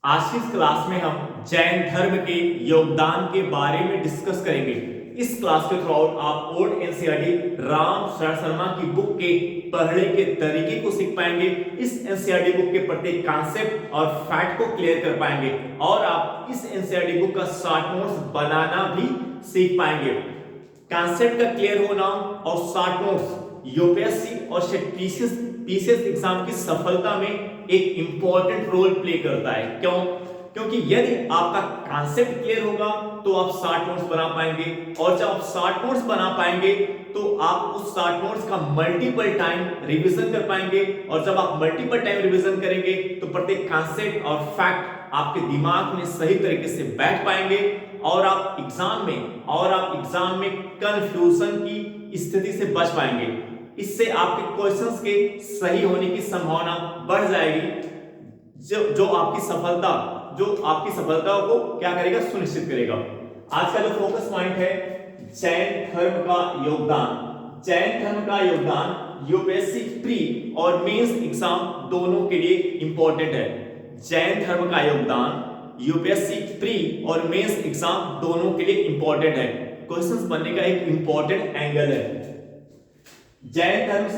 आज की इस क्लास में हम जैन धर्म के योगदान के बारे में डिस्कस करेंगे। इस क्लास के थ्रू आउट आप ओल्ड एनसीईआरटी राम शरण शर्मा की बुक के पढ़ने के तरीके को सीख पाएंगे। इस एनसीईआरटी बुक के प्रत्येक कॉन्सेप्ट और फैक्ट को क्लियर कर पाएंगे और आप इस एनसीईआरटी बुक का शॉर्ट नोट्स बनाना भी सीख पाएंगे। कॉन्सेप्ट का क्लियर होना और शॉर्ट नोट्स यूपीएससी और पीसीएस एग्जाम की सफलता में एक इंपॉर्टेंट रोल प्ले करता है। क्यों? क्योंकि यदि आपका कॉन्सेप्ट क्लियर होगा तो आप शॉर्ट नोट्स बना पाएंगे और जब आप शॉर्ट नोट्स बना पाएंगे तो आप उस शॉर्ट नोट्स का मल्टीपल टाइम रिवीजन कर पाएंगे और जब आप मल्टीपल टाइम रिवीजन करेंगे तो प्रत्येक कॉन्सेप्ट और फैक्ट आपके दिमाग में सही तरीके से बैठ पाएंगे और आप एग्जाम में कंफ्यूजन की स्थिति से बच पाएंगे। इससे आपके क्वेश्चंस के सही होने की संभावना बढ़ जाएगी जो आपकी सफलता को क्या करेगा, सुनिश्चित करेगा। आज का जो फोकस पॉइंट है जैन धर्म का योगदान। जैन धर्म का योगदान यूपीएससी प्री और मेंस एग्जाम दोनों के लिए इंपॉर्टेंट है। जैन धर्म का योगदान यूपीएससी प्री और मेंस एग्जाम दोनों के लिए इंपॉर्टेंट है। क्वेश्चंस बनने का एक इंपॉर्टेंट एंगल है। जैन धर्म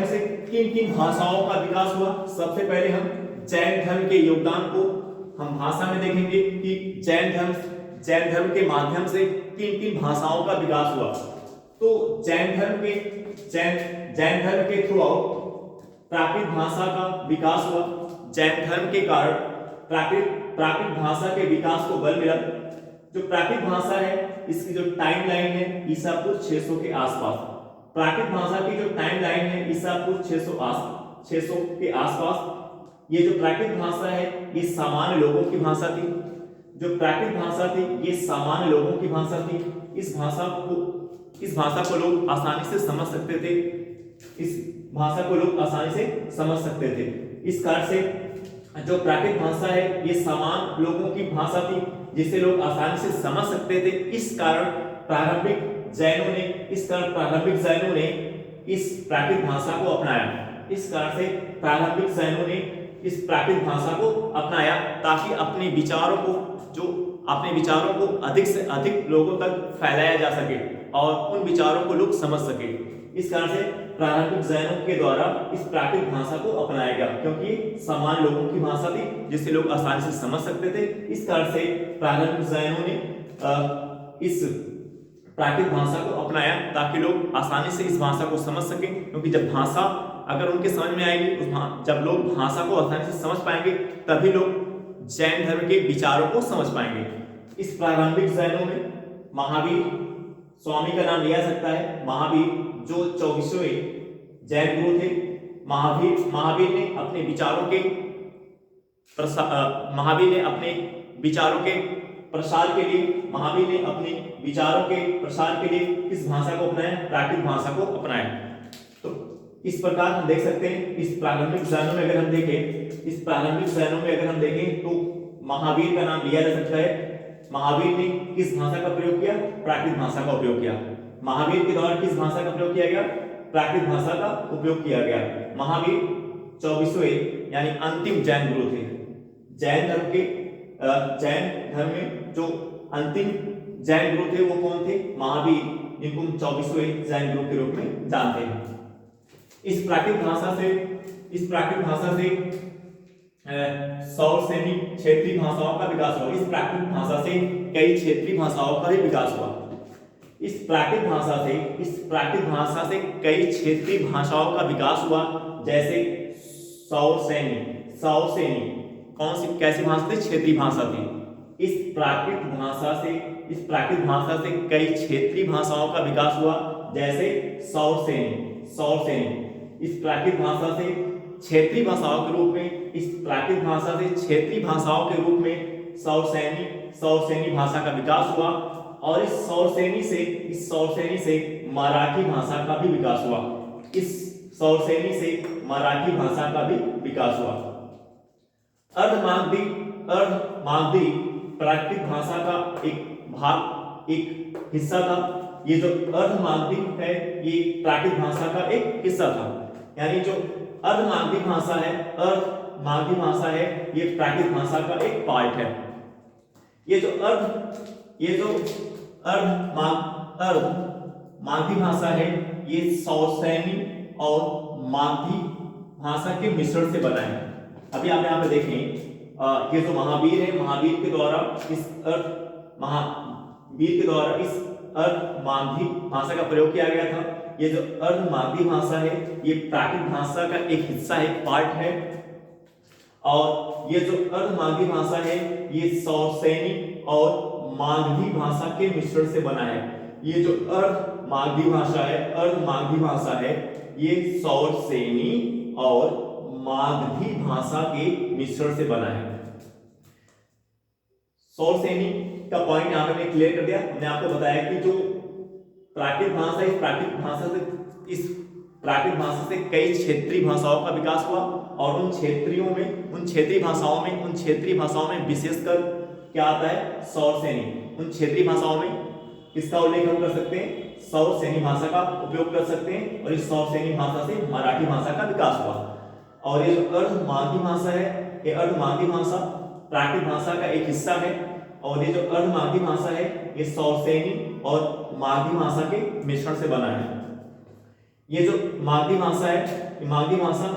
से किन किन भाषाओं का विकास हुआ। सबसे पहले हम जैन धर्म के योगदान को हम भाषा में देखेंगे कि जैन धर्म के माध्यम से किन किन भाषाओं का विकास हुआ। तो जैन धर्म के थ्रू प्राकृत भाषा का विकास हुआ। जैन धर्म के कारण प्राकृत भाषा के विकास को बल मिला। जो प्राकृत भाषा है इसकी जो टाइमलाइन है ईसा पूर्व 600 के आसपास। प्राकृत भाषा की जो टाइमलाइन है ईसा पूर्व 600 के आसपास। ये जो प्राकृत भाषा है ये सामान्य लोगों की भाषा थी। जो प्राकृत भाषा थी ये सामान्य लोगों की भाषा थी। इस भाषा को लोग आसानी से समझ सकते थे। इस कारण से जो प्राकृत भाषा है ये सामान्य लोगों की भाषा थी जिसे लोग आसानी से समझ सकते थे। इस कारण प्रारंभिक जैनों ने इस प्राकृत भाषा को अपनाया। इस कारण से प्रारंभिक जैनों ने इस प्राकृत भाषा को अपनाया ताकि अपने विचारों को अधिक से अधिक लोगों तक फैलाया जा सके और उन विचारों को लोग समझ सके। इस कारण से प्रारंभिक जैनों के द्वारा इस प्राकृत भाषा को अपनाया गया क्योंकि सामान्य लोगों की भाषा थी जिसे लोग आसानी से समझ सकते थे। इस कारण से प्रारंभिक जैनों ने इस प्राकृत भाषा को अपनाया ताकि लोग आसानी से इस भाषा को समझ सकें। क्योंकि जब भाषा अगर उनके समझ में आएगी, जब लोग भाषा को आसानी से समझ पाएंगे तभी लोग जैन धर्म के विचारों को समझ पाएंगे। इस प्रारंभिक जैनों में महावीर स्वामी का नाम लिया सकता है। महावीर जो 24वें जैन गुरु थे। महावीर ने अपने विचारों के प्रसार के लिए किस भाषा को अपनाया? प्राकृत भाषा को अपनाया। तो इस प्रकार हम देख सकते हैं इस प्रारंभिक जैनों में अगर हम देखें तो महावीर का नाम लिया जा सकता है। महावीर ने किस भाषा का प्रयोग किया? प्राकृत भाषा का उपयोग किया। महावीर के द्वारा किस भाषा का प्रयोग किया गया? प्राकृत भाषा का उपयोग किया गया। महावीर 24वें यानी अंतिम जैन गुरु थे। जैन धर्म में जो अंतिम जैन गुरु थे वो कौन थे? महावीर, जिनको हम 24वें जैन गुरु के रूप में जानते हैं। इस प्राकृत भाषा से सौर सैनिक क्षेत्रीय भाषाओं का विकास हुआ। इस प्राकृत भाषा से कई क्षेत्रीय भाषाओं का भी विकास हुआ। इस प्राकृत भाषा से कई क्षेत्रीय भाषाओं का विकास हुआ। जैसे सौर सैनिक कैसी भाषा थी? क्षेत्रीय भाषा थी। इस प्राकृत भाषा से कई क्षेत्रीय भाषाओं का विकास हुआ। जैसे सौर सैनिक इस प्राकृत भाषा से क्षेत्रीय भाषाओं के रूप में सौर सैनिक भाषा का विकास हुआ। और इस सौर सैनी से मराठी भाषा का भी विकास हुआ। अर्धमागधी प्राकृत भाषा का एक हिस्सा था। ये जो अर्धमागधी है ये प्राकृत भाषा का एक हिस्सा था। यानी जो अर्धमागधी भाषा है, अर्धमागधी भाषा है, ये प्राकृत भाषा का एक पार्ट है। ये जो अर्धमागधी भाषा है, ये सौसैनी और मागधी भाषा के मिश्रण से बना है। अभी आप यहाँ पे देखें, ये जो महावीर है, महावीर के द्वारा इस अर्धमागधी भाषा का प्रयोग किया गया था। ये जो अर्धमागधी भाषा है, ये प्राकृत भाषा का एक हिस्सा है, एक पार्ट है। और ये जो अर्धमागधी भाषा है, ये सौसैनी और मागधी भाषा के मिश्रण से बना है। ये जो अर्धमागधी भाषा है, ये सौसैनी और मागधी भाषा के मिश्रण से बना है। सौसैनी का पॉइंट यहां पे मैं क्लियर कर दिया। मैंने आपको बताया कि जो प्राकृत भाषा है, इस प्राकृत भाषा से कई क्षेत्रीय भाषाओं का विकास हुआ, और उन क्षेत्रीय भाषाओं में विशेषकर क्या आता है, सौसैनी। उन क्षेत्रीय भाषाओं में किसका उल्लेख हम कर सकते हैं, सौसैनी भाषा का उपयोग कर सकते हैं। और इस सौसैनी भाषा से मराठी भाषा का विकास हुआ। और ये जो अर्धमागधी भाषा है, ये अर्धमागधी भाषा प्राकृत भाषा का एक हिस्सा है। और ये जो अर्धमागधी भाषा है, ये सौसैनी और मागधी भाषा के मिश्रण से बना है। ये जो मागधी भाषा है, ये मागधी भाषा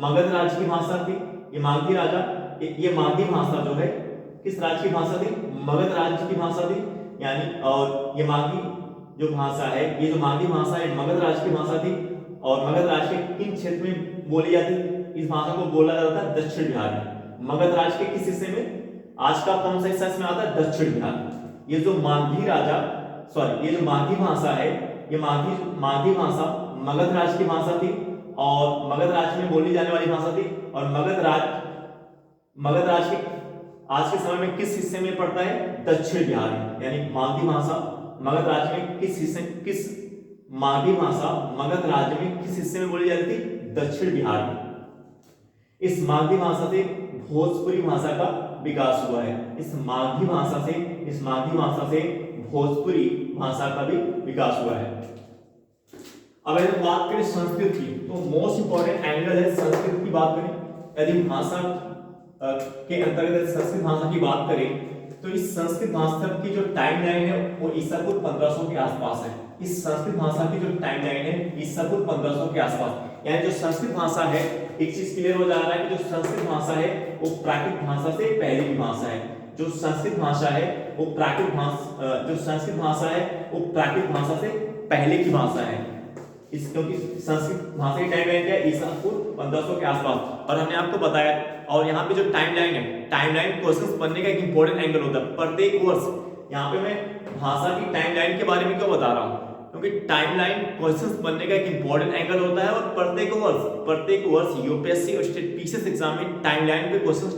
मगध राज्य की भाषा थी। ये मागधी भाषा जो है किस राज्य की भाषा थी, मगध राज्य की भाषा थी। यानी और ये मागधी जो भाषा है, ये जो मागधी भाषा है, मगध राज्य की भाषा थी। और मगध राज्य के किन क्षेत्र में बोली जाती, इस भाषा को बोला जाता है दक्षिण बिहार में। मगध राज्य के किस हिस्से में, आज का कौन सा हिस्सा इसमें आता है, दक्षिण बिहार। ये जो मागधी भाषा है, ये मागधी भाषा मगध राज्य की भाषा थी, और मगध राज्य में बोली जाने वाली भाषा थी। और मगध राज्य के आज के समय में किस हिस्से में पड़ता है, दक्षिण बिहार में। यानी मागधी भाषा मगध राज्य में मगध राज्य में किस हिस्से में बोली जाती थी, दक्षिण बिहार में। इस मागधी भाषा से भोजपुरी भाषा का विकास हुआ है। इस मागधी भाषा से भोजपुरी भाषा का भी विकास हुआ है। अब अगर बात करें संस्कृत की, तो मोस्ट इंपॉर्टेंट एंगल है संस्कृत की बात करें। यदि भाषा के अंतर्गत संस्कृत भाषा की बात करें, तो इस संस्कृत भाषा की जो टाइमलाइन है वो ईसा पूर्व 1500 के आसपास है। इस संस्कृत भाषा की जो टाइमलाइन है ईसा पूर्व 1500 के आसपास। यानी जो संस्कृत भाषा है, एक चीज क्लियर हो जा रहा है कि जो संस्कृत भाषा है वो प्राकृत भाषा से पहले की भाषा है। जो संस्कृत भाषा है वो प्राकृत भाषा से पहले की भाषा है। क्योंकि संस्कृत भाषा की टाइमलाइन क्या है, ईसा पूर्व 1500 के आसपास। और हमने आपको बताया, और यहाँ पे जो टाइमलाइन है, टाइमलाइन क्वेश्चंस बनने का एक इंपॉर्टेंट एंगल होता है प्रत्येक वर्ष। यहाँ पे मैं भाषा की टाइमलाइन के बारे में क्यों बता रहा हूँ, क्योंकि टाइमलाइन क्वेश्चंस बनने का एक इंपॉर्टेंट एंगल होता है। और प्रत्येक वर्ष यूपीएससी और स्टेट पीसीएस एग्जाम में टाइमलाइन पे क्वेश्चंस,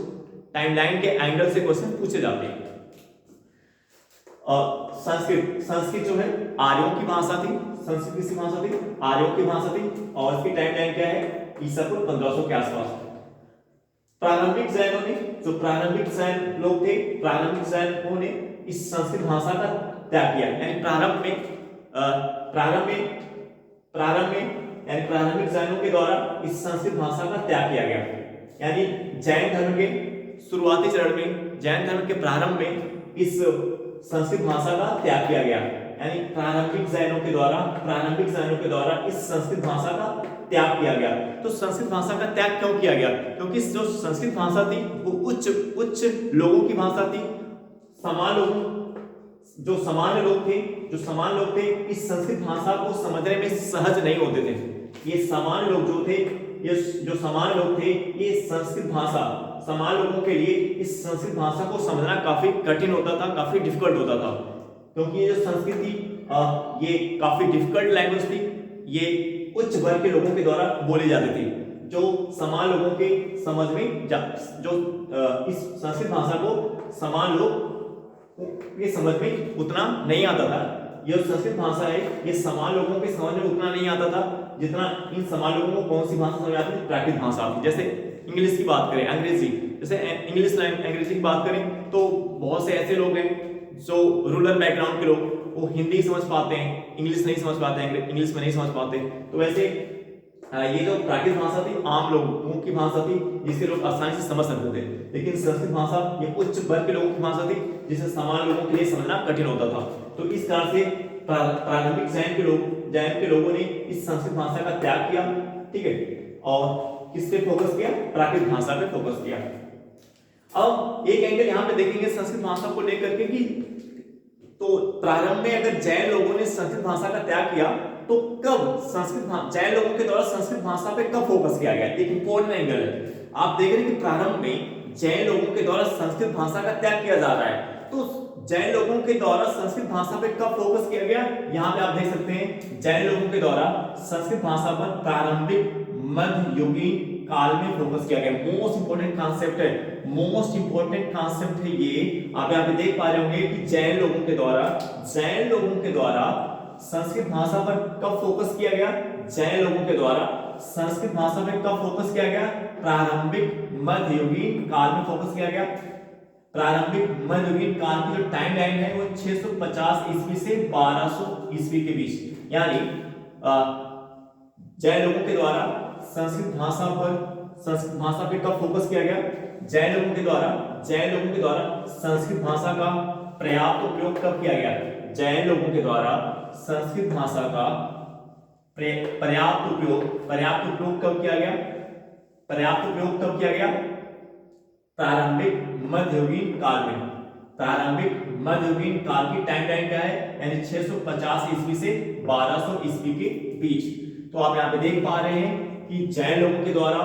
टाइमलाइन के एंगल से क्वेश्चन पूछे जाते हैं। और संस्कृत जो है आर्यों की भाषा थी। संस्कृत किसकी भाषा थी, आर्यों की भाषा थी। और इसकी टाइमलाइन क्या है, ईसा पूर्व 1500 के आसपास। प्रारंभिक जैन लोग थे, प्रारंभिक जैनों ने इस संस्कृत भाषा का त्याग किया। यानी प्रारंभिक जैनों के द्वारा इस संस्कृत भाषा का त्याग किया गया। यानी जैन धर्म के शुरुआती चरण में, जैन धर्म के प्रारंभ में इस संस्कृत भाषा का त्याग किया गया। यानी प्रारंभिक जैनों के द्वारा इस संस्कृत भाषा का त्याग किया गया। तो संस्कृत भाषा का त्याग क्यों किया गया, क्योंकि जो संस्कृत भाषा थी वो उच्च लोगों की भाषा थी। जो सामान्य लोग थे इस संस्कृत भाषा को समझने में सहज नहीं होते थे। ये सामान्य लोग जो थे, ये संस्कृत भाषा सामान्य लोगों के लिए इस संस्कृत भाषा को समझना काफी कठिन होता था, काफी डिफिकल्ट होता था। क्योंकि ये जो संस्कृत थी ये काफी डिफिकल्ट लैंग्वेज थी। ये उच्च वर्ग के लोगों के द्वारा बोली जाती थी। जो सामान्य लोगों के समझ में इस संस्कृत भाषा को सामान्य लोग ये समझ में उतना नहीं आता था। यह संस्कृत भाषा है, ये सामान्य लोगों के समझ में उतना नहीं आता था जितना इन सामान्य लोगों को कौन सी भाषा समझ आती है, प्राकृत भाषा आती। जैसे इंग्लिश की बात करें, अंग्रेजी की बात करें, तो बहुत से ऐसे लोग हैं जो रूरल बैकग्राउंड के लोग, वो हिंदी समझ पाते हैं, इंग्लिश में नहीं समझ पाते। तो वैसे ये जो प्राकृत भाषा थी आम लोगों की भाषा थी, जिसे लोग आसानी से समझ सकते थे। लेकिन संस्कृत भाषा ये उच्च वर्ग के लोगों की भाषा थी, जिसे सामान्य लोगों के लिए समझना कठिन होता था। तो इस कारण से प्रारंभिक जैन के लोगों ने इस संस्कृत भाषा का त्याग किया, ठीक है, और किस पे फोकस किया? प्राकृत भाषा पे फोकस किया। अब एक एंगल यहाँ पे देखेंगे संस्कृत भाषा को लेकर के कि तो प्रारंभ में अगर जैन लोगों ने संस्कृत भाषा का त्याग किया तो कब जैन लोगों के द्वारा संस्कृत भाषा पे कब फोकस किया गया? एक इंपॉर्टेंट एंगल है। आप देख रहे हैं कि प्रारंभ में जैन लोगों के द्वारा संस्कृत भाषा का त्याग किया जा रहा है, तो जैन लोगों के द्वारा संस्कृत भाषा पे कब फोकस किया गया? यहाँ पे आप देख सकते हैं जैन लोगों के द्वारा संस्कृत भाषा पर प्रारंभिक मध्ययुगीन काल में फोकस किया गया। मोस्ट इंपोर्टेंट कॉन्सेप्ट है, मोस्ट इंपोर्टेंट कॉन्सेप्ट है ये। आप यहाँ पे देख पा रहे होंगे कि जैन लोगों के द्वारा संस्कृत भाषा पर कब फोकस किया गया? जैन लोगों के द्वारा संस्कृत भाषा पर कब फोकस किया गया? प्रारंभिक मध्ययुगीन काल में फोकस किया गया। प्रारंभिक मध्ययुगीन काल की जो टाइम लाइन है वो 650 ईस्वी से 1200 ईस्वी के बीच, यानी जैन लोगों के द्वारा संस्कृत भाषा पे कब फोकस किया गया? जैन लोगों के द्वारा संस्कृत भाषा का पर्याप्त उपयोग कब किया गया? जैन लोगों के द्वारा संस्कृत भाषा का पर्याप्त उपयोग कब किया गया? प्रारंभिक मध्ययुगीन काल में। प्रारंभिक मध्ययुगीन काल की टाइम लाइन क्या है? यानी 650 ईस्वी से 1200 ईस्वी के बीच। तो आप यहाँ पे देख पा रहे हैं कि जैन लोगों के द्वारा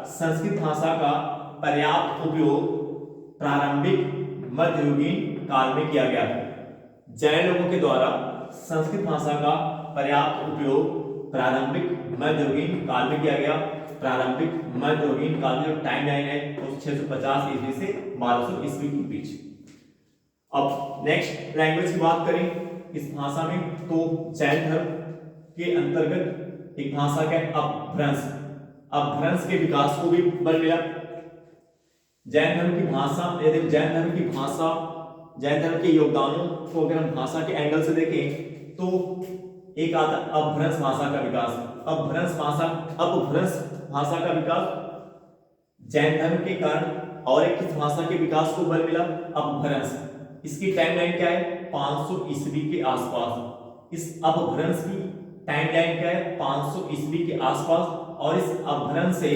संस्कृत भाषा का पर्याप्त उपयोग प्रारंभिक मध्ययुगीन काल में किया गया। जैन लोगों के द्वारा संस्कृत भाषा का पर्याप्त उपयोग प्रारंभिक मध्ययुगीन काल में किया गया। प्रारंभिक मध्ययुगीन काल में जो टाइम लाइन है वो 650 ईस्वी से 1200 ईस्वी के बीच। अब नेक्स्ट लैंग्वेज की बात करें इस भाषा में, तो जैन धर्म के अंतर्गत एक भाषा का अपभ्रंश के विकास को भी बल मिला। जैन धर्म के योगदानों को अगर हम भाषा के एंगल से देखें तो एक आता अपभ्रंश भाषा का विकास। अपभ्रंश भाषा का विकास जैन धर्म के कारण, और एक किस भाषा के विकास को बल मिला? अपभ्रंश। इसकी टाइमलाइन क्या है? 500 ईस्वी के आसपास। इस अपभ्रंश की टाइमलाइन क्या है? 500 ईस्वी के आसपास। और इस अपभ्रंश से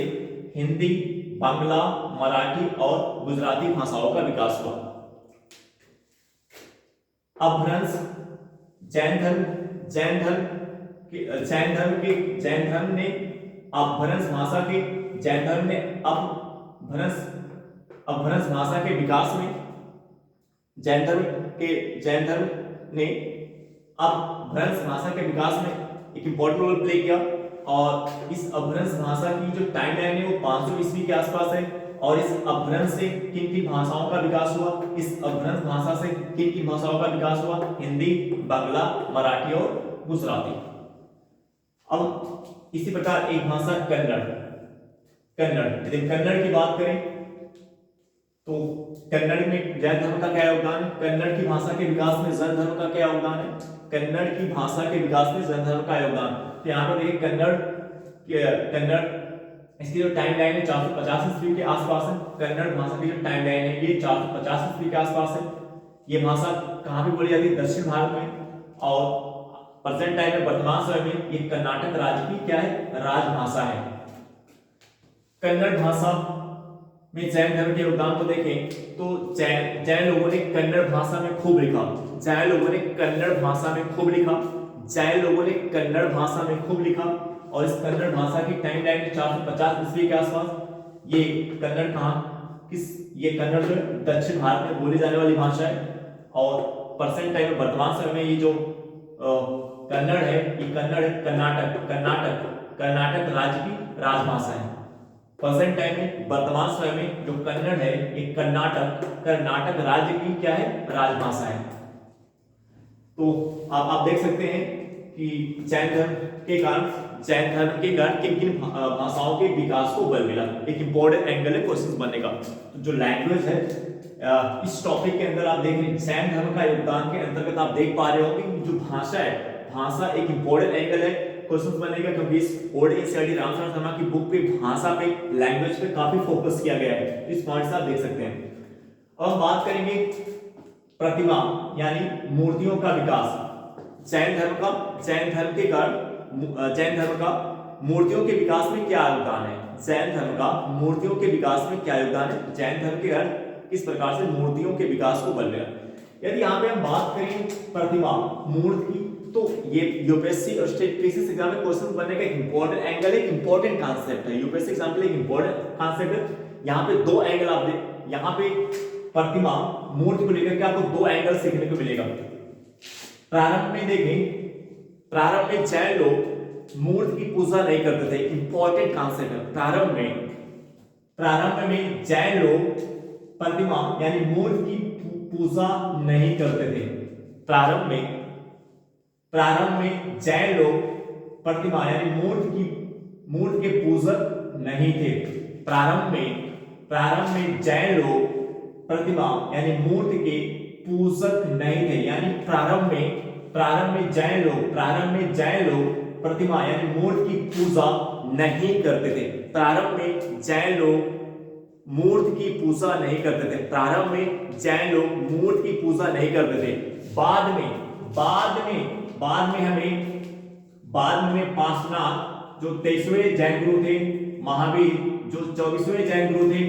हिंदी, बांग्ला, मराठी और गुजराती भाषाओं का विकास हुआ। अपभ्रंश जैन धर्म ने अपभ्रंश भाषा के विकास में जैन धर्म ने अपभ्रंश भाषा के विकास में एक इंपॉर्टेंट रोल प्ले किया। और इस अपभ्रंश भाषा की जो टाइमलाइन है वो 500 ईस्वी के आसपास है। और इस अपभ्रंश से किन भाषाओं का विकास हुआ? इस अपभ्रंश भाषा से किन भाषाओं का विकास हुआ? हिंदी, बांग्ला, मराठी और गुजराती। अब इसी प्रकार एक भाषा कन्नड़। यदि कन्नड़ की बात करें तो कन्नड़ में जैन धर्म का क्या योगदान है? कन्नड़ की भाषा के विकास में जैन धर्म का क्या योगदान है? कन्नड़ की भाषा के विकास में जैन धर्म का योगदान। तो यहाँ पर देखिए कन्नड़ इसकी जो टाइम लाइन है 450 ईस्वी के आसपास है। कन्नड़ भाषा की जो टाइम लाइन है ये 450 ईस्वी के आसपास है। ये भाषा कहाँ पे बोली जाती है? दक्षिण भारत में। और प्रेजेंट टाइम में, वर्तमान समय में ये कर्नाटक राज्य की क्या है? राजभाषा है। कन्नड़ भाषा में जैन धर्म के योगदान को देखें तो जैन लोगों ने कन्नड़ भाषा में खूब लिखा। जैन लोगों ने कन्नड़ भाषा में खूब लिखा। और इस कन्नड़ भाषा की टाइम लाइन 450 ईस्वी के आसपास। ये कन्नड़ जो दक्षिण भारत में बोली जाने वाली भाषा है। और प्रेजेंट टाइम में, वर्तमान समय में ये जो कन्नड़ है ये कर्नाटक राज्य की राजभाषा है। प्रेजेंट टाइम में, वर्तमान समय में जो कन्नड़ है ये कर्नाटक राज्य की क्या है? राजभाषा है। तो आप देख सकते हैं कि जैन धर्म के कारण किन भाषाओं के विकास को बल मिला। एक इंपॉर्टेंट एंगल है क्वेश्चन बनने का। तो जो लैंग्वेज है इस टॉपिक के अंदर आप देख रहे हैं जैन धर्म का योगदान के अंतर्गत आप देख पा रहे होंगे कि जो भाषा है भाषा एक इंपॉर्टेंट एंगल है, क्वेश्चन बनेगा क्योंकि इस ओल्ड एनसीईआरटी रामशरण शर्मा की बुक पे भाषा पे, लैंग्वेज पे काफी फोकस किया गया है। इस पॉइंट से आप देख सकते हैं। अब हम बात करेंगे प्रतिमा यानी मूर्तियों का विकास। जैन धर्म का मूर्तियों के विकास में क्या योगदान है? जैन धर्म का मूर्तियों के विकास में क्या योगदान है? जैन धर्म के घर किस प्रकार से मूर्तियों के विकास को बल मिला? यदि यहाँ पे हम बात करें प्रतिमा मूर्ति, तो ये यूपीएससी और स्टेट पीसीएस एग्जाम में क्वेश्चन बनने का एक इंपॉर्टेंट एंगल है, इंपॉर्टेंट कांसेप्ट है। यूपीएससी एग्जाम के लिए एक इंपॉर्टेंट कांसेप्ट है। यहाँ पे दो एंगल आप देख, यहाँ पे प्रतिमा मूर्ति को लेकर के आपको दो एंगल सीखने को मिलेगा। प्रारंभ में देखें, प्रारंभ में जैन लोग मूर्ति की पूजा नहीं करते थे, इंपॉर्टेंट कांसेप्ट है। प्रारंभ में जैन लोग प्रतिमा यानी मूर्ति की पूजा नहीं करते थे। प्रारंभ में जैन लोग प्रतिमा यानी मूर्ति के पूजक नहीं थे। प्रारंभ में जैन लोग प्रतिमा यानी मूर्ति के पूजक नहीं थे। यानी प्रारंभ में जैन लोग प्रतिमा यानी मूर्ति की पूजा नहीं करते थे। प्रारंभ में जैन लोग मूर्ति की पूजा नहीं करते थे। प्रारंभ में जैन लोग मूर्ति की पूजा नहीं करते थे। बाद में हमें पार्श्वनाथ जो 23वें जैन गुरु थे, महावीर जो 24वें जैन गुरु थे,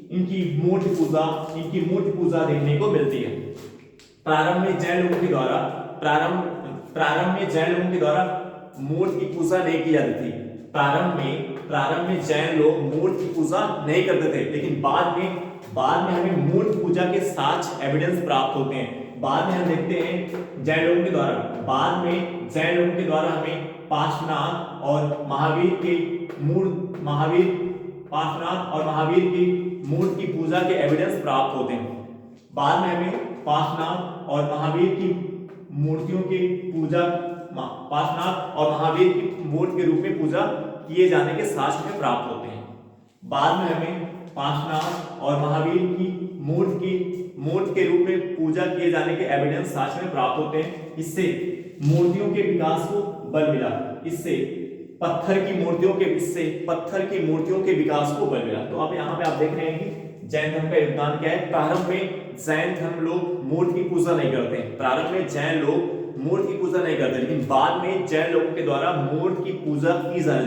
इनकी मूर्ति पूजा देखने को मिलती है। प्रारंभ में जैन लोगों के द्वारा मूर्ति की पूजा नहीं की जाती थी। प्रारंभ में जैन लोग मूर्ति की पूजा नहीं करते थे, लेकिन बाद में हमें मूर्ति पूजा के साक्ष्य एविडेंस प्राप्त होते हैं। बाद में हम देखते हैं जैन लोगों के द्वारा हमें पार्श्वनाथ और महावीर की मूर्ति की पूजा के एविडेंस प्राप्त होते हैं। बाद में हमें पार्श्वनाथ और महावीर की मूर्ति के रूप में पूजा किए जाने के साक्ष्य में प्राप्त होते हैं। बाद में हमें पार्श्वनाथ और महावीर की मूर्ति के रूप में पूजा किए जाने के एविडेंस साक्ष्य में प्राप्त होते हैं। इससे मूर्तियों के विकास को बल मिला। इससे पत्थर की मूर्तियों के विकास को बल मिला। तो अब यहाँ पे आप देख रहे हैं कि जैन धर्म का योगदान क्या है। प्रारंभ में जैन धर्म लोग मूर्ति की पूजा नहीं करते हैं। प्रारंभ में जैन लोग मूर्ति की पूजा नहीं करते, लेकिन बाद में जैन लोगों के द्वारा मूर्ति की पूजा की जाने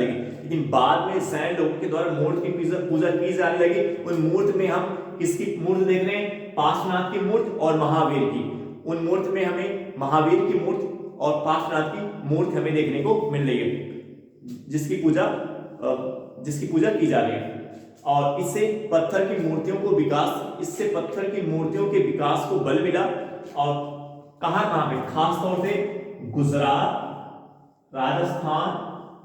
लगी। उन मूर्ति में हम किसकी मूर्ति देख रहे हैं? पार्श्वनाथ की मूर्ति और महावीर की। उन मूर्ति में हमें महावीर की मूर्ति और पार्श्वनाथ की मूर्ति हमें देखने को मिल रही है, जिसकी पूजा की जा रही है। और इससे पत्थर की मूर्तियों के विकास को बल मिला। और कहां पे? खास तौर से गुजरात, राजस्थान,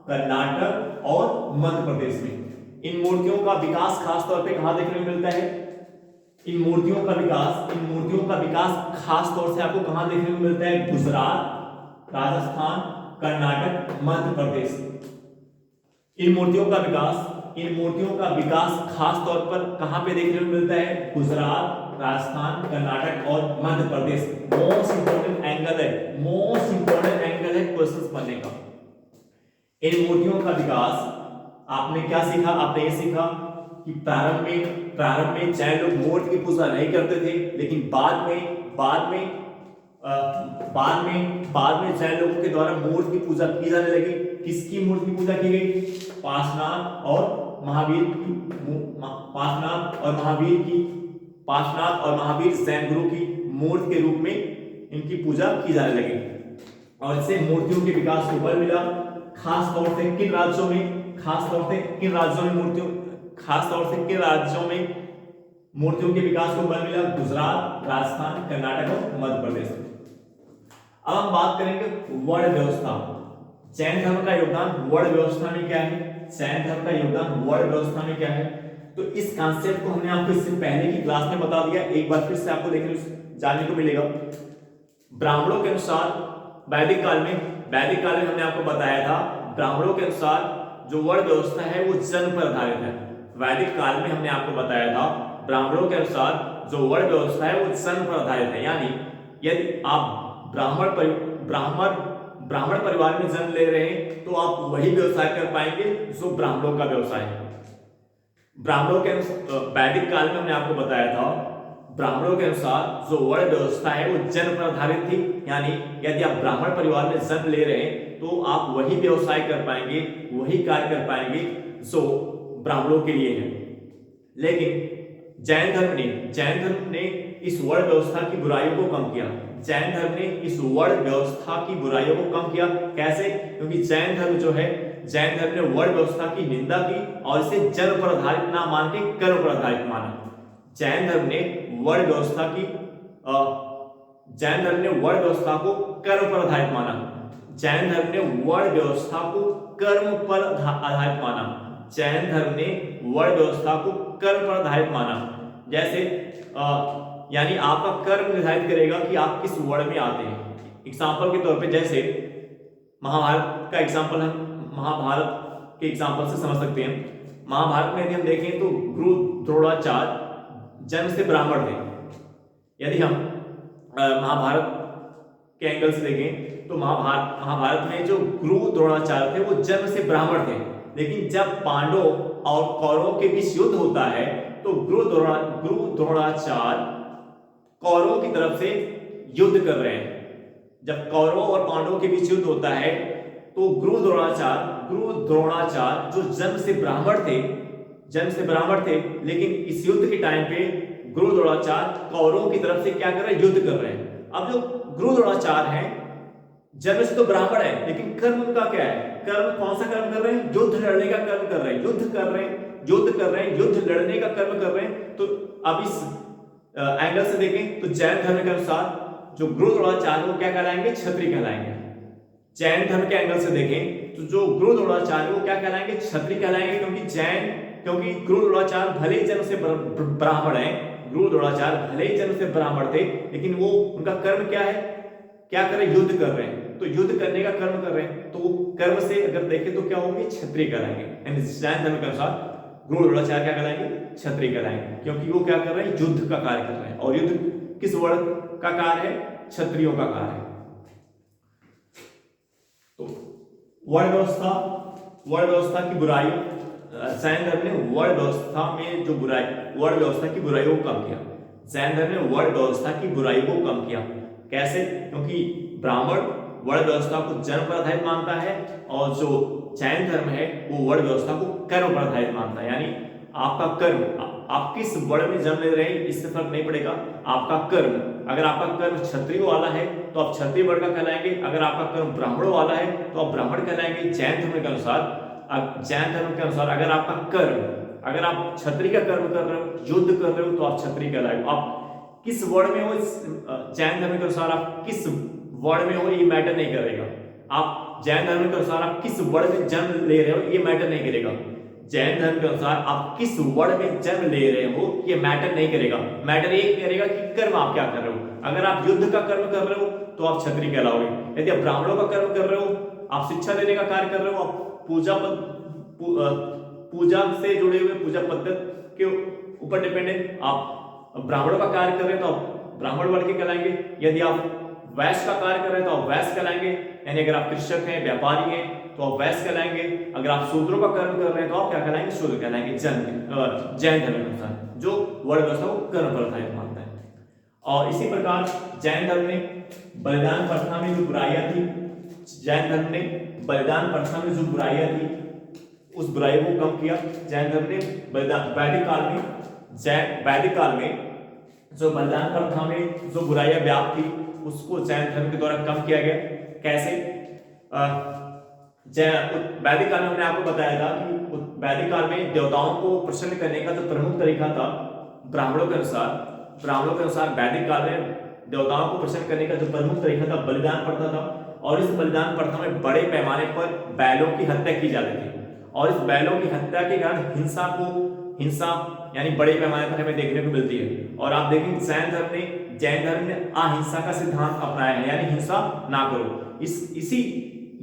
कर्नाटक और मध्य प्रदेश में इन मूर्तियों का विकास खास तौर पे कहां देखने को मिलता है? इन मूर्तियों का विकास खास तौर से आपको कहां देखने को मिलता है? गुजरात, राजस्थान, कर्नाटक, मध्य प्रदेश। इन मूर्तियों का विकास खास तौर पर कहां पे देखने को मिलता है? गुजरात, राजस्थान, कर्नाटक और Madhya Pradesh. Most important angle है क्वेश्चंस बनने का। इन मूर्तियों का विकास आपने क्या सीखा? आपने ये सीखा कि प्रारंभ में जैन लोग मूर्ति की पूजा नहीं करते थे, लेकिन बाद में जैन लोगों के द्वारा मूर्ति की पूजा की जाने लगी। किसकी मूर्ति की पूजा की गई? पार्श्वनाथ और महावीर जैन गुरु की मूर्ति के रूप में इनकी पूजा की जाने लगी। और इससे मूर्तियों के विकास को बल मिला। खास तौर से किन राज्यों में मूर्तियों के विकास को बल मिला? गुजरात, राजस्थान, कर्नाटक और मध्य प्रदेश। अब हम बात करेंगे वर्ण व्यवस्था। जैन धर्म का योगदान वर्ण व्यवस्था में क्या है? तो इस कॉन्सेप्ट को हमने आपको इससे पहले की क्लास में बता दिया, एक बार फिर से आपको जानने को मिलेगा। ब्राह्मणों के अनुसार वैदिक काल में हमने आपको बताया था, ब्राह्मणों के अनुसार जो वर्ण व्यवस्था है वो जन्म पर आधारित है। वैदिक काल में हमने आपको बताया था, ब्राह्मणों के अनुसार जो वर्ण व्यवस्था है वो जन्म पर आधारित है। यानी यदि आप ब्राह्मण परिवार में जन्म ले रहे हैं तो आप वही व्यवसाय कर पाएंगे जो ब्राह्मणों का व्यवसाय है। ब्राह्मणों के वैदिक काल में हमने आपको बताया था, ब्राह्मणों के अनुसार जो वर्ण व्यवस्था है वो जन्म पर आधारित थी, यानी यदि आप ब्राह्मण परिवार में जन्म ले रहे हैं तो आप वही व्यवसाय कर पाएंगे, वही कार्य कर पाएंगे जो ब्राह्मणों के लिए है। लेकिन जैन धर्म ने इस वर्ण व्यवस्था की बुराइयों को कम किया। जैन धर्म ने इस वर्ण व्यवस्था की बुराइयों को कम किया। कैसे? क्योंकि जैन धर्म ने वर्ण व्यवस्था की निंदा की और इसे जन्म पर आधारित ना मान के कर्म पर आधारित माना। जैन धर्म ने वर्ण व्यवस्था को कर्म पर आधारित माना। जैन धर्म ने वर्ण व्यवस्था को कर्म पर आधारित माना। जैन धर्म ने वर्ण व्यवस्था को कर्म पर आधारित माना। जैसे यानी आपका कर्म निर्धारित करेगा कि आप किस वर्ण में आते हैं। एग्जाम्पल के तौर पे जैसे महाभारत का एग्जाम्पल हम महाभारत के एग्जाम्पल से समझ सकते हैं। महाभारत में यदि हम देखें तो गुरु द्रोणाचार्य जन्म से ब्राह्मण थे। यदि हम महाभारत के एंगल से देखें तो महाभारत में जो गुरु द्रोणाचार्य थे वो जन्म से ब्राह्मण थे, लेकिन जब पांडवों और कौरवों के बीच युद्ध होता है तो गुरु द्रोणाचार्य कौरवों की तरफ से युद्ध कर रहे हैं। जब कौरवों और पांडवों के बीच युद्ध होता है तो गुरु द्रोणाचार्य जो जन्म से ब्राह्मण थे, लेकिन इस युद्ध के टाइम पे गुरु द्रोणाचार्य कौरवों की तरफ से क्या कर रहे हैं? युद्ध कर रहे हैं। अब जो गुरु द्रोणाचार्य हैं जन्म से तो ब्राह्मण है, लेकिन कर्म उनका क्या है? कर्म कौन सा कर्म कर रहे हैं? युद्ध लड़ने का कर्म कर रहे हैं। युद्ध लड़ने का कर्म कर रहे हैं। तो अब इस एंगल से देखें तो जैन धर्म के अनुसार जो गुरु द्रोणाचार्य वो क्या कहलाएंगे? क्षत्रिय कहलाएंगे। जैन धर्म के एंगल से देखें तो जो गुरु द्रोणाचार्य वो क्या कहलाएंगे? क्षत्रिय कहलाएंगे, क्योंकि गुरु द्रोणाचार्य भले ही जन्म से ब्राह्मण थे, लेकिन वो उनका कर्म क्या है? क्या कर रहे हैं? युद्ध कर रहे हैं। तो युद्ध करने का कर्म कर रहे हैं, तो कर्म से अगर देखें तो क्या होंगे? क्षत्रिय कहलाएंगे। यानी जैन धर्म के अनुसार गुरु द्रोणाचार्य क्या कहलाएंगे? क्षत्रिय कहलाएंगे, क्योंकि वो क्या कर रहे हैं? युद्ध का कार्य कर रहे हैं। और युद्ध किस वर्ण का कार्य है? क्षत्रियों का कार्य है। तो वर्ण व्यवस्था की बुराई, जैन धर्म ने वर्ण व्यवस्था की बुराइयों को कम किया। जैन धर्म ने वर्ण व्यवस्था की बुराइयों को कम किया। कैसे? क्योंकि ब्राह्मण वर्ण व्यवस्था को जन्म पर आधारित मानता है और जो जैन धर्म है वो वर्ण व्यवस्था को कर्म पर आधारित मानता है। यानी आपका कर्म, आप किस वर्ण में जन्म ले रहे हैं इससे फर्क नहीं पड़ेगा। आपका कर्म, अगर आपका कर्म क्षत्रिय वाला है तो आप क्षत्रिय वर्ण का कहलाएंगे। अगर आपका कर्म ब्राह्मण वाला है तो आप ब्राह्मण कहलाएंगे। जैन धर्म के अनुसार अगर आप क्षत्रिय का कर्म कर रहे हो, युद्ध कर रहे हो, तो आप क्षत्रिय कहलाएंगे। आप किस वर्ण में हो, जैन धर्म के अनुसार आप किस वर्ण में हो ये मैटर नहीं करेगा। आप जैन धर्म के अनुसार आप किस वर्ण में जन्म ले रहे हो ये मैटर नहीं करेगा। जैन धर्म के अनुसार आप किस वर्ण में जन्म ले रहे हो ये मैटर नहीं करेगा। मैटर ये करेगा कि कर्म आप क्या कर रहे हो। अगर आप युद्ध का कर्म कर रहे हो तो आप क्षत्रिय कहलाओगे। यदि आप ब्राह्मणों का कर्म कर रहे हो, आप शिक्षा देने का कार्य कर रहे हो, आप पूजा से जुड़े हुए पूजा पद्धति के ऊपर डिपेंडेंट आप ब्राह्मणों का कार्य कर रहे हैं तो आप ब्राह्मण वर्ण के कहलाएंगे। यदि आप वैश्य का कार्य कर रहे हैं तो आप वैश्य कहलाएंगे। यानी अगर आप कृषक हैं, व्यापारी हैं तो आप वैश्य कहलाएंगे। अगर आप शूद्रों का कर्म कर रहे हैं तो आप क्या कहलाएंगे? शूद्र कहलाएंगे। जैन धर्म के अनुसार जो वर्ण व्यवस्था को कर्म पर आधारित मानता है। और इसी प्रकार जैन धर्म ने बलिदान प्रथा में जो बुराइयां थी, उस बुराई को कम किया। जैन धर्म ने वैदिक काल में जो बलिदान प्रथा में जो बुराइयां व्याप्त थी उसको जैन धर्म के द्वारा कम किया गया। कैसे? वैदिक काल में हमने आपको बताया था कि वैदिक काल में देवताओं को प्रसन्न करने का जो प्रमुख तरीका था ब्राह्मणों के अनुसार वैदिक काल में देवताओं को प्रसन्न करने का जो प्रमुख तरीका था बलिदान प्रथा था। और इस बलिदान प्रथा में बड़े पैमाने पर बैलों की हत्या की जाती थी। और इस बैलों की हत्या के कारण हिंसा यानी बड़े पैमाने पर हमें देखने को मिलती है। और आप देखेंगे जैन धर्म ने अहिंसा का सिद्धांत अपनाया है, यानी हिंसा ना करो।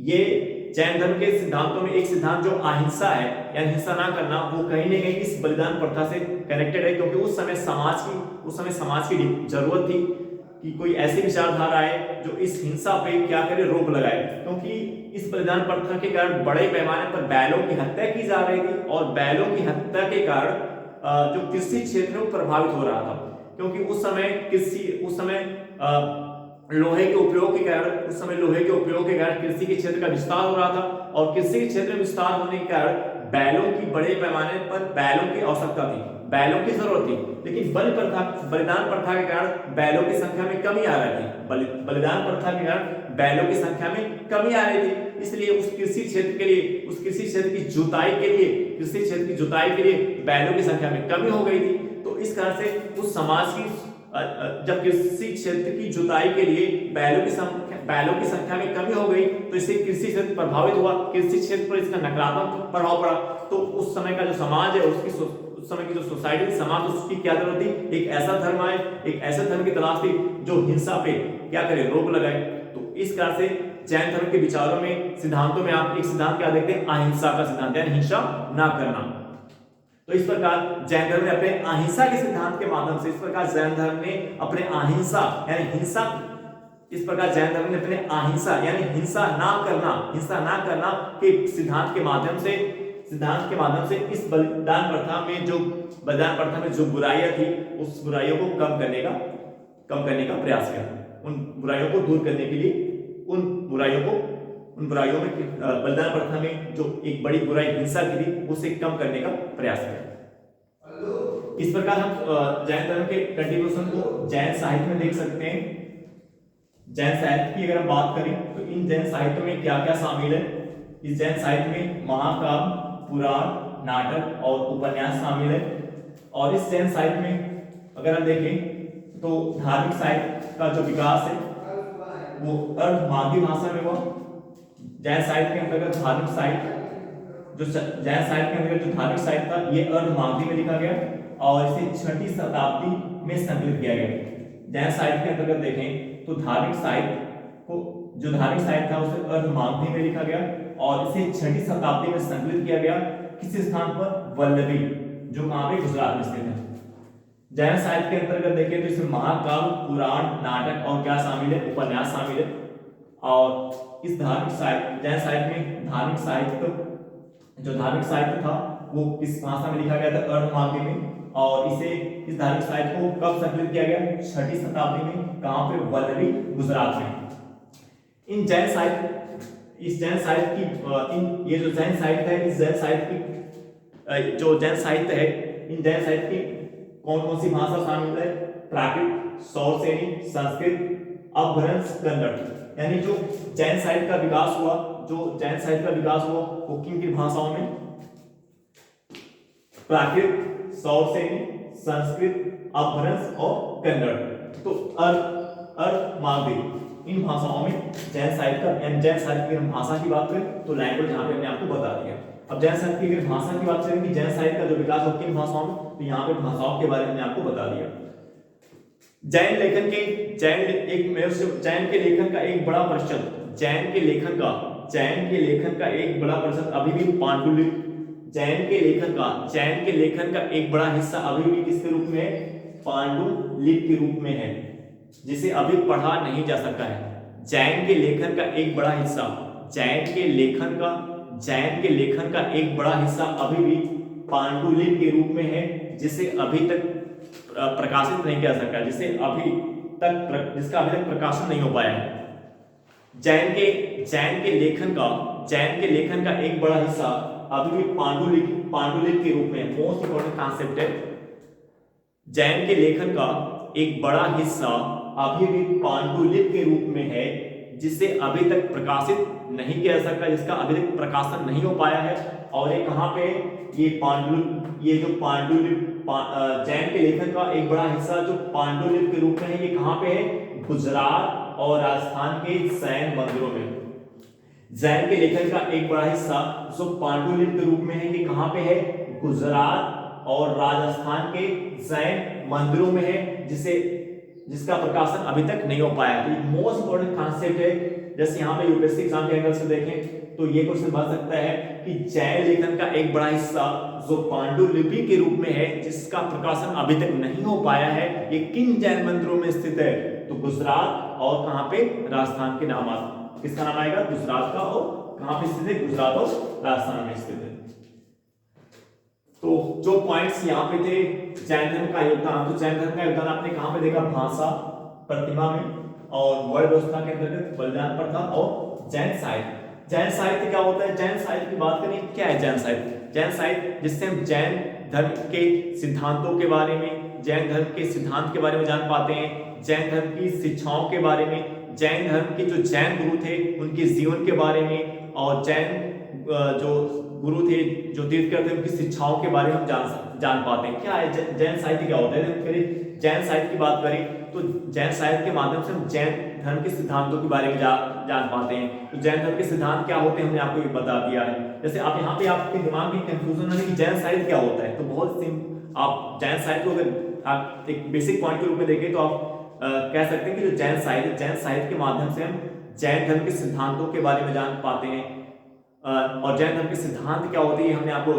ये जैन धर्म के सिद्धांतों में एक सिद्धांत जो अहिंसा है यानी हिंसा ना करना, वो कहीं ना कहीं इस बलिदान प्रथा से कनेक्टेड है, क्योंकि उस समय समाज की जरूरत थी। कि कोई ऐसी विचारधारा है जो इस हिंसा पे क्या करे, रोक लगाए, क्योंकि इस बलिदान प्रथा के कारण बड़े पैमाने पर बैलों की हत्या की जा रही थी और बैलों की हत्या के कारण जो कृषि क्षेत्र है वो प्रभावित हो रहा था, क्योंकि उस समय लोहे के उपयोग के कारण कृषि के क्षेत्र का विस्तार हो रहा था और कृषि के क्षेत्र में विस्तार होने के कारण बैलों की बड़े पैमाने पर बैलों की आवश्यकता थी, बैलों की जरूरत थी, लेकिन बलिदान प्रथा के कारण बैलों की संख्या में कमी आ रही थी, बलिदान प्रथा के कारण बैलों की संख्या में कमी आ रही थी। इसलिए उस कृषि क्षेत्र की जुताई के लिए बैलों की संख्या में कमी हो गई थी। तो इस कारण से उस समाज की जब कृषि क्षेत्र की जुताई के लिए बैलों की संख्या में कमी हो गई तो इससे कृषि क्षेत्र प्रभावित हुआ, कृषि क्षेत्र पर इसका नकारात्मक प्रभाव पड़ा। तो उस समय का जो समाज है उस समय की जो सोसाइटी समाज, उसकी क्या जरूरत थी, एक ऐसा धर्म आए, एक ऐसे धर्म की तलाश थी जो हिंसा पे क्या करे, रोक लगाए। तो इस कारण से जैन धर्म के विचारों में, सिद्धांतों में आप एक सिद्धांत क्या देखते हैं, अहिंसा का सिद्धांत, यानी हिंसा ना करना। तो इस प्रकार जैन धर्म ने अपने अहिंसा के सिद्धांत के माध्यम से, जैन धर्म ने अपने अहिंसा यानी हिंसा ना करना के सिद्धांत के माध्यम से इस बलिदान प्रथा में जो बुराइयां थी उस बुराइयों को कम करने का प्रयास किया, उन बुराइयों को दूर करने के लिए उन बुराइयों में बलिदान प्रथा में जो एक बड़ी बुराई हिंसा की थी उसे कम करने का प्रयास किया। इस प्रकार हम जैन धर्म के कंट्रीब्यूशन को जैन साहित्य में देख सकते हैं। जैन साहित्य की अगर हम बात करें तो इन जैन साहित्य में क्या क्या शामिल है, इस जैन साहित्य में महाकाव्य, पुराण, नाटक और उपन्यास शामिल है। और इस जैन साहित्य में अगर हम देखें तो धार्मिक साहित्य का जो विकास है वो अर्धमागधी भाषा में हुआ। जैन साहित्य के अंतर्गत धार्मिक साहित्य था ये अर्धमागधी में लिखा गया और इसे 6वीं शताब्दी में संकलित किया गया। जैन साहित्य के अंतर्गत देखें तो धार्मिक साहित्य था उसे अर्धमागधी में लिखा गया और इसे 6वीं शताब्दी में संकलित किया गया। किस स्थान पर, वल्लभी, जो कहां पे, गुजरात में स्थित है। जैन साहित्य के अंतर्गत देखें तो इसमें महाकाव्य, पुराण, नाटक और क्या शामिल है, उपन्यास शामिल है। और इस जैन साहित्य में धार्मिक साहित्य था वो किस भाषा में लिखा गया था, अर्धमागधी में। और इस धार्मिक साहित्य को कब संकलित किया गया, 6वीं शताब्दी में। कहां पे, वल्लभी, गुजरात में। इस जैन साहित्य की कौन सी भाषा शामिल है, प्राकृत, सौरसेनी, संस्कृत, अपभ्रंश, कन्नड़। यानी जो जैन साहित्य का विकास हुआ वो किन भाषाओं में, प्राकृत, सौरसेनी, संस्कृत, अपभ्रंश और कन्नड़। तो अर्धमागधी इन भाषाओं में जैन साहित्य की भाषा की बात करें तो लैंग्वेज यहाँ पे हमने आपको बता दिया। अब जैन साहित्य की भाषा की बात करेंगे, जैन साहित्य का जो विकास हो किन भाषाओं में, तो यहाँ पे भाषाओं के बारे में आपको बता दिया। जैन के लेखन का एक बड़ा प्रतिशत अभी भी पांडुलिपि, जैन के लेखन का एक बड़ा हिस्सा अभी भी किसके रूप में है, पांडुलिपि के रूप में है, जिसे अभी पढ़ा नहीं जा सकता है। जैन के लेखन का एक बड़ा हिस्सा अभी भी पांडुलिपि के रूप में है, जिसे अभी तक प्रकाशित नहीं किया सका, जिसका अभी तक प्रकाशन नहीं हो पाया है। जैन के लेखन का एक बड़ा हिस्सा अभी भी पांडुलिपि के रूप में, मोस्ट इंपॉर्टेंट कॉन्सेप्ट है। जैन के लेखन का एक बड़ा हिस्सा अभी भी पांडुलिपि के रूप में है, जिसे अभी तक प्रकाशित नहीं किया जा सकता, जिसका अभी तक प्रकाशन नहीं हो पाया है। और ये कहाँ पे, जैन के लेखन का एक बड़ा हिस्सा जो पांडुलिपि के रूप में है, ये कहाँ पे है, गुजरात और राजस्थान के जैन मंदिरों में। जैन के लेखन का एक बड़ा हिस्सा जो पांडुलिपि के रूप में है, ये कहाँ पे है, गुजरात और राजस्थान के जैन मंदिरों में है, जिसका प्रकाशन अभी तक नहीं हो पाया। तो मोस्ट इंपोर्टेंट कॉन्सेप्ट है। जैसे यहाँ पे यूपीएससी एग्जाम के एंगल से देखें तो ये क्वेश्चन बन सकता है कि जैन लेखन का एक बड़ा हिस्सा जो पांडुलिपि के रूप में है, जिसका प्रकाशन अभी तक नहीं हो पाया है, ये किन जैन मंदिरों में स्थित है, तो गुजरात और कहां पे राजस्थान के नाम किसका नाम आएगा, गुजरात का, और कहां पे स्थित है, गुजरात और राजस्थान में स्थित है। तो जो पॉइंट्स यहाँ पे थे जैन धर्म का योगदान, तो जैन धर्म का योगदान आपने कहां पे देखा, भाषा प्रतिमा में और वर्ण व्यवस्था के अंतर्गत बलिदान प्रथा और जैन साहित्य। जैन साहित्य क्या होता है, जैन साहित्य की बात करें, क्या है जैन साहित्य? जैन साहित्य जिससे हम जैन धर्म के सिद्धांतों के बारे में, जैन धर्म के सिद्धांत के बारे में जान पाते हैं, जैन धर्म की शिक्षाओं के बारे में, जैन धर्म के जो जैन गुरु थे उनके जीवन के बारे में, और जैन जो गुरु थे जो तीर्थंकर थे उनकी शिक्षाओं के बारे में हम जान पाते हैं। क्या है जैन साहित्य, क्या होता है? फिर जैन साहित्य की बात करें तो जैन साहित्य के माध्यम से हम जैन धर्म के सिद्धांतों के बारे में जान पाते हैं। तो जैन धर्म के सिद्धांत क्या होते हैं हमने आपको ये बता दिया है। जैसे आप यहाँ पे आपके दिमाग में कंफ्यूजन है कि जैन साहित्य क्या होता है, तो बहुत आप जैन साहित्य को अगर आप एक बेसिक पॉइंट के रूप में देखें तो आप कह सकते हैं कि जो जैन साहित्य के माध्यम से हम जैन धर्म के सिद्धांतों के बारे में जान पाते हैं। और जैन धर्म के सिद्धांत क्या होते हैं हमने आपको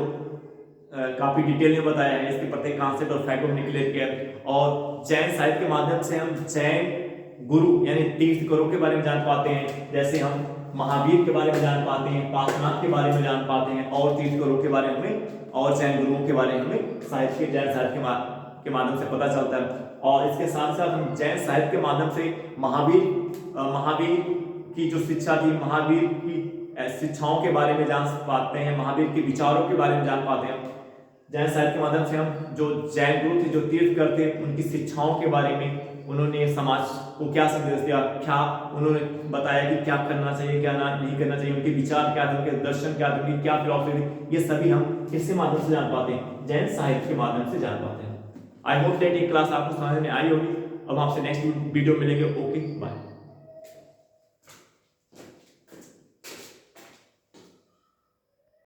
काफी डिटेल में बताया है, इसके प्रत्येक कॉन्सेप्ट और फैक्ट हमने क्लियर किया। और जैन साहित्य के माध्यम से हम जैन गुरु यानी तीर्थंकरों के बारे में जान पाते हैं। जैसे हम महावीर के बारे में जान पाते हैं, पार्श्वनाथ के बारे में जान पाते हैं, और तीर्थंकरों के बारे में और जैन गुरुओं के बारे में हमें साहित्य जैन साहित्य के माध्यम से पता चलता है। और इसके साथ साथ हम जैन साहित्य के माध्यम से महावीर की जो शिक्षा थी, महावीर की शिक्षाओं के बारे में जान पाते हैं, महावीर के विचारों के बारे में जान पाते हैं। जैन साहित्य के माध्यम से हम जो जैन गुरु थे जो तीर्थंकर थे उनकी शिक्षाओं के बारे में, उन्होंने समाज को क्या संदेश दिया, क्या उन्होंने बताया कि क्या करना चाहिए क्या नहीं करना चाहिए, उनके विचार क्या थे, उनके दर्शन क्या थे, उनकी क्या फिलॉसफी थी, ये सभी हम किसके माध्यम से जान पाते हैं, जैन साहित्य के माध्यम से जान पाते हैं। आई होप दैट ये क्लास आपको समझ में आई होगी। अब आपसे नेक्स्ट वीडियो मिलेंगे। Okay bye.